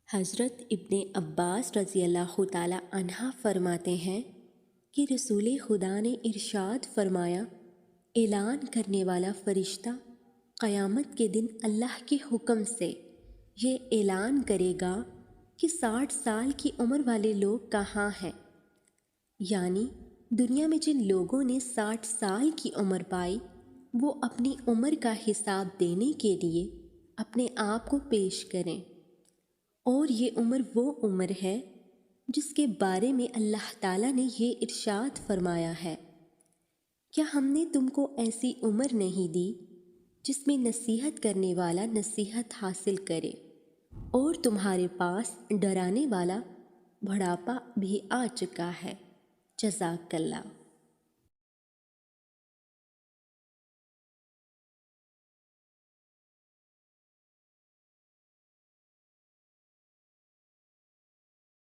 حضرت ابن عباس رضی اللہ تعالیٰ عنہ فرماتے ہیں کہ رسول خدا نے ارشاد فرمایا، اعلان کرنے والا فرشتہ قیامت کے دن اللہ کے حکم سے یہ اعلان کرے گا کہ 60 سال کی عمر والے لوگ کہاں ہیں؟ یعنی دنیا میں جن لوگوں نے 60 سال کی عمر پائی وہ اپنی عمر کا حساب دینے کے لیے اپنے آپ کو پیش کریں، اور یہ عمر وہ عمر ہے جس کے بارے میں اللہ تعالیٰ نے یہ ارشاد فرمایا ہے، کیا ہم نے تم کو ایسی عمر نہیں دی جس میں نصیحت کرنے والا نصیحت حاصل کرے اور تمہارے پاس ڈرانے والا بڑھاپا بھی آ چکا ہے؟ جزاک اللہ۔